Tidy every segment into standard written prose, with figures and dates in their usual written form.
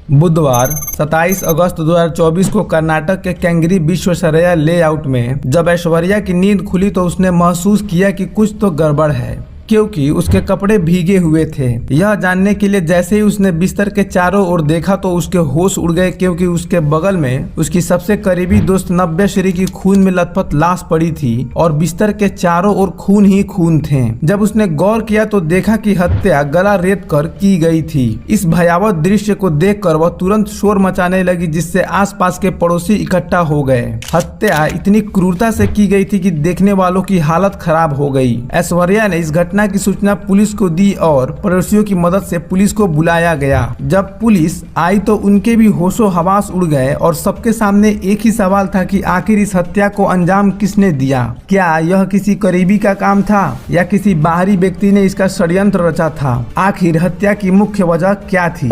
बुधवार 27 अगस्त 2024 को कर्नाटक के कैंगरी विश्वेश्वरैया लेआउट में जब ऐश्वर्या की नींद खुली तो उसने महसूस किया कि कुछ तो गड़बड़ है, क्योंकि उसके कपड़े भीगे हुए थे। यह जानने के लिए जैसे ही उसने बिस्तर के चारों ओर देखा तो उसके होश उड़ गए, क्योंकि उसके बगल में उसकी सबसे करीबी दोस्त नव्याश्री की खून में लथपथ लाश पड़ी थी और बिस्तर के चारों ओर खून ही खून थे। जब उसने गौर किया तो देखा कि हत्या गला रेत कर की गई थी। इस भयावह दृश्य को देखकर वह तुरंत शोर मचाने लगी, जिससे आसपास के पड़ोसी इकट्ठा हो गए। हत्या इतनी क्रूरता से की गई थी कि देखने वालों की हालत खराब हो गई। ऐश्वर्या ने इस घटना की सूचना पुलिस को दी और पड़ोसियों की मदद से पुलिस को बुलाया गया। जब पुलिस आई तो उनके भी होशो हवास उड़ गए और सबके सामने एक ही सवाल था कि आखिर इस हत्या को अंजाम किसने दिया। क्या यह किसी करीबी का काम था या किसी बाहरी व्यक्ति ने इसका षड्यंत्र रचा था? आखिर हत्या की मुख्य वजह क्या थी?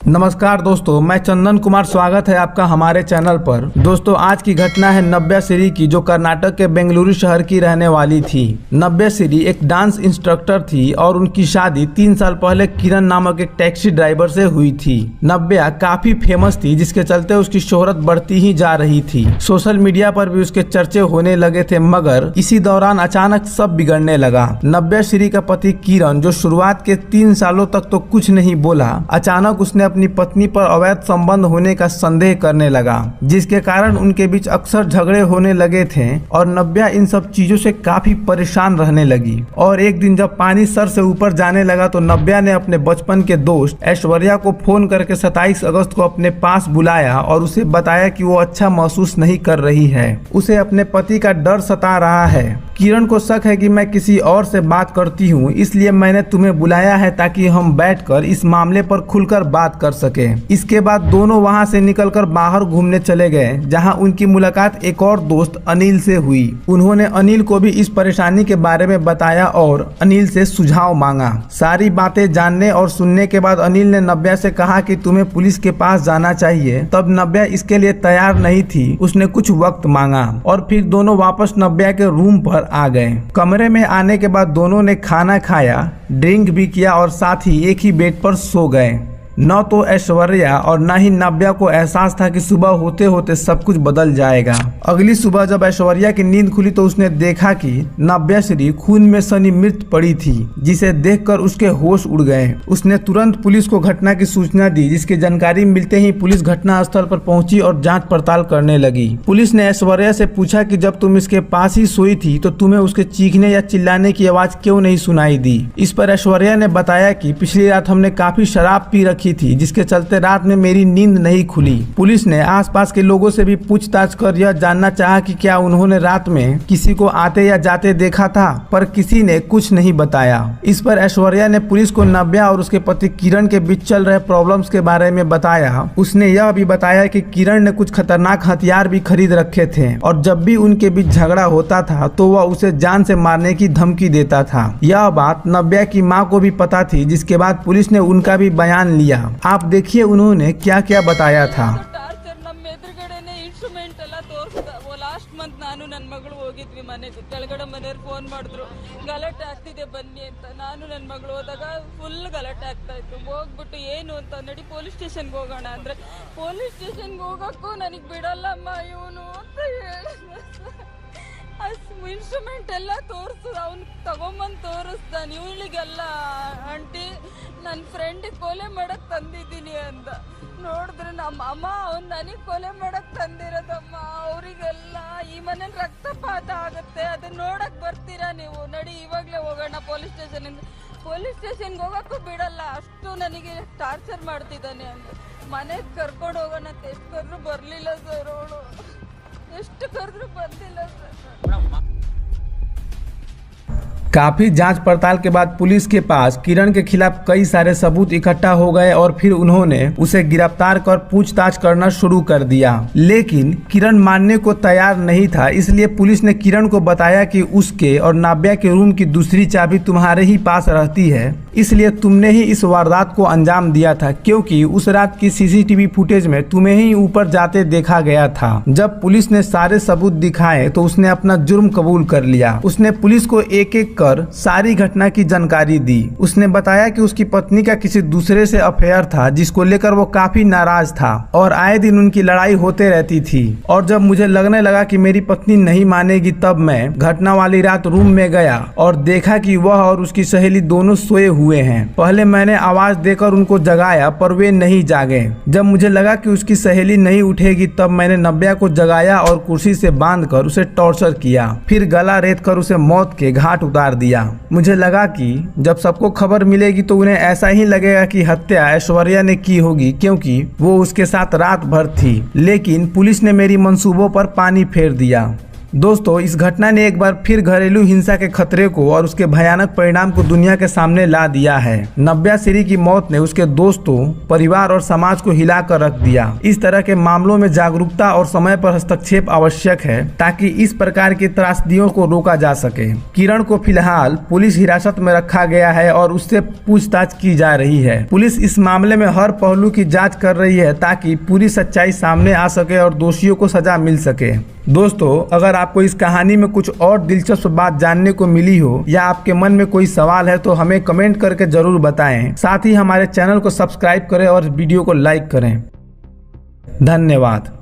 नमस्कार दोस्तों, मैं चंदन कुमार, स्वागत है आपका हमारे चैनल पर। दोस्तों, आज की घटना है नव्याश्री की, जो कर्नाटक के बेंगलुरु शहर की रहने वाली थी। नव्याश्री एक डांस इंस्ट्रक्टर थी और उनकी शादी 3 साल पहले किरण नामक एक टैक्सी ड्राइवर से हुई थी। नव्या काफी फेमस थी, जिसके चलते उसकी शोहरत बढ़ती ही जा रही थी। सोशल मीडिया पर भी उसके चर्चे होने लगे थे, मगर इसी दौरान अचानक सब बिगड़ने लगा। नव्याश्री का पति किरण, जो शुरुआत के 3 सालों तक तो कुछ नहीं बोला, अचानक उसने अपनी पत्नी पर अवैध संबंध होने का संदेह करने लगा, जिसके कारण उनके बीच अक्सर झगड़े होने लगे थे और नव्या इन सब चीजों से काफी परेशान रहने लगी। और एक दिन जब पानी सर से ऊपर जाने लगा तो नव्या ने अपने बचपन के दोस्त ऐश्वर्या को फोन करके 27 अगस्त को अपने पास बुलाया और उसे बताया कि वो अच्छा महसूस नहीं कर रही है, उसे अपने पति का डर सता रहा है। किरण को शक है कि मैं किसी और से बात करती हूँ, इसलिए मैंने तुम्हें बुलाया है ताकि हम बैठकर इस मामले पर खुलकर बात कर सके। इसके बाद दोनों वहां से निकलकर बाहर घूमने चले गए, जहां उनकी मुलाकात एक और दोस्त अनिल से हुई। उन्होंने अनिल को भी इस परेशानी के बारे में बताया और अनिल से सुझाव मांगा। सारी बातें जानने और सुनने के बाद अनिल ने नव्या से कहा कि तुम्हें पुलिस के पास जाना चाहिए। तब नव्या इसके लिए तैयार नहीं थी, उसने कुछ वक्त मांगा और फिर दोनों वापस नव्या के रूम पर आ गए। कमरे में आने के बाद दोनों ने खाना खाया, ड्रिंक भी किया और साथ ही एक ही बेड पर सो गए। न तो ऐश्वर्या और न ही नव्या को एहसास था कि सुबह होते होते सब कुछ बदल जाएगा। अगली सुबह जब ऐश्वर्या की नींद खुली तो उसने देखा कि नव्याश्री खून में सनी मृत पड़ी थी, जिसे देखकर उसके होश उड़ गए। उसने तुरंत पुलिस को घटना की सूचना दी, जिसकी जानकारी मिलते ही पुलिस घटना स्थल पर पहुंची और जांच पड़ताल करने लगी। पुलिस ने ऐश्वर्या से पूछा कि जब तुम इसके पास ही सोई थी तो तुम्हें उसके चीखने या चिल्लाने की आवाज क्यों नहीं सुनाई दी? इस पर ऐश्वर्या ने बताया कि पिछली रात हमने काफी शराब पी रखी थी, जिसके चलते रात में मेरी नींद नहीं खुली। पुलिस ने आसपास के लोगों से भी पूछताछ कर यह जानना चाहा कि क्या उन्होंने रात में किसी को आते या जाते देखा था, पर किसी ने कुछ नहीं बताया। इस पर ऐश्वर्या ने पुलिस को नव्या और उसके पति किरण के बीच चल रहे प्रॉब्लम्स के बारे में बताया। उसने यह भी बताया कि किरण ने कुछ खतरनाक हथियार भी खरीद रखे थे और जब भी उनके बीच झगड़ा होता था तो वह उसे जान से मारने की धमकी देता था। यह बात नव्या की माँ को भी पता थी, जिसके बाद पुलिस ने उनका भी बयान लिया। आप देखिए उन्होंने क्या क्या बताया था। ನಾನು ನನ್ನ ಮಗಳು ಹೋಗಿದ್ವಿ ಮನೆಗೆ, ಕೆಳಗಡೆ ಮನೆಯವ್ರು ಫೋನ್ ಮಾಡಿದ್ರು ಗಲಾಟೆ ಆಗ್ತಿದೆ ಬನ್ನಿ ಅಂತ. ನಾನು ನನ್ನ ಮಗಳು ಹೋದಾಗ ಫುಲ್ ಗಲಾಟೆ ಆಗ್ತಾ ಇತ್ತು. ಹೋಗ್ಬಿಟ್ಟು ಏನು ಅಂತ ನಡಿ ಪೊಲೀಸ್ ಸ್ಟೇಷನ್ಗೆ ಹೋಗೋಣ ಅಂದ್ರೆ ಪೊಲೀಸ್ ಸ್ಟೇಷನ್ಗೆ ಹೋಗಕ್ಕೂ ನನಗೆ ಬಿಡಲ್ಲಮ್ಮ ಇವನು ಅಂತ ಹೇಳಿದ. ಇನ್ಸ್ಟ್ರೂಮೆಂಟ್ ಎಲ್ಲ ತೋರಿಸಿದ, ಅವ್ನು ತಗೊಂಬಂದು ತೋರಿಸ್ದ. ಇವಳಿಗೆಲ್ಲ ಆಂಟಿ ನನ್ನ ಫ್ರೆಂಡಿಗೆ ಕೊಲೆ ಮಾಡಕ್ ತಂದಿದ್ದೀನಿ ಅಂದ. ನೋಡಿದ್ರೆ ನಮ್ಮ ಅಮ್ಮ ಅವ್ನು ನನಗೆ ಕೊಲೆ ಮಾಡಕ್ ತಂದಿರೋದಮ್ಮ. ಅವರಿಗೆಲ್ಲ ಈ ಮನೇಲಿ ರಕ್ತಪಾತ ಆಗುತ್ತೆ, ಅದನ್ನ ನೋಡಕ್ ಬರ್ತೀರಾ ನೀವು? ನಡಿ ಇವಾಗಲೇ ಹೋಗೋಣ ಪೊಲೀಸ್ ಸ್ಟೇಷನಿಂದ. ಪೊಲೀಸ್ ಸ್ಟೇಷನ್ಗೆ ಹೋಗಕ್ಕೂ ಬಿಡಲ್ಲ, ಅಷ್ಟು ನನಗೆ ಟಾರ್ಚರ್ ಮಾಡ್ತಿದ್ದಾನೆ ಅಂತ. ಮನೆಗೆ ಕರ್ಕೊಂಡು ಹೋಗೋಣ ಅಂತ ಎಷ್ಟು ಕರೆದ್ರು ಬರಲಿಲ್ಲ ಸರ್. ಅವಳು ಎಷ್ಟು ಕರೆದ್ರು ಬಂದಿಲ್ಲ ಸರ್. काफी जांच पड़ताल के बाद पुलिस के पास किरण के खिलाफ कई सारे सबूत इकट्ठा हो गए और फिर उन्होंने उसे गिरफ्तार कर पूछताछ करना शुरू कर दिया। लेकिन किरण मानने को तैयार नहीं था, इसलिए पुलिस ने किरण को बताया कि उसके और नव्या के रूम की दूसरी चाबी तुम्हारे ही पास रहती है, इसलिए तुमने ही इस वारदात को अंजाम दिया था, क्योंकि उस रात की सीसीटीवी फुटेज में तुम्हें ही ऊपर जाते देखा गया था। जब पुलिस ने सारे सबूत दिखाए तो उसने अपना जुर्म कबूल कर लिया। उसने पुलिस को एक एक कर सारी घटना की जानकारी दी। उसने बताया कि उसकी पत्नी का किसी दूसरे से अफेयर था, जिसको लेकर वो काफी नाराज था और आए दिन उनकी लड़ाई होते रहती थी। और जब मुझे लगने लगा कि मेरी पत्नी नहीं मानेगी, तब मैं घटना वाली रात रूम में गया और देखा कि वह और उसकी सहेली दोनों सोए हुए हैं। पहले मैंने आवाज देकर उनको जगाया, पर वे नहीं जागे। जब मुझे लगा कि उसकी सहेली नहीं उठेगी, तब मैंने नव्या को जगाया और कुर्सी से बांधकर उसे टॉर्चर किया, फिर गला रेत कर उसे मौत के घाट उतार दिया। मुझे लगा कि जब सबको खबर मिलेगी तो उन्हें ऐसा ही लगेगा कि हत्या ऐश्वर्या ने की होगी, क्योंकि वो उसके साथ रात भर थी। लेकिन पुलिस ने मेरी मंसूबों पर पानी फेर दिया। दोस्तों, इस घटना ने एक बार फिर घरेलू हिंसा के खतरे को और उसके भयानक परिणाम को दुनिया के सामने ला दिया है। नव्या सिरी की मौत ने उसके दोस्तों, परिवार और समाज को हिलाकर रख दिया। इस तरह के मामलों में जागरूकता और समय पर हस्तक्षेप आवश्यक है, ताकि इस प्रकार की त्रासदियों को रोका जा सके। किरण को फिलहाल पुलिस हिरासत में रखा गया है और उससे पूछताछ की जा रही है। पुलिस इस मामले में हर पहलू की जाँच कर रही है, ताकि पूरी सच्चाई सामने आ सके और दोषियों को सजा मिल सके। दोस्तों, अगर आपको इस कहानी में कुछ और दिलचस्प बात जानने को मिली हो या आपके मन में कोई सवाल है तो हमें कमेंट करके जरूर बताएं। साथ ही हमारे चैनल को सब्सक्राइब करें और वीडियो को लाइक करें। धन्यवाद।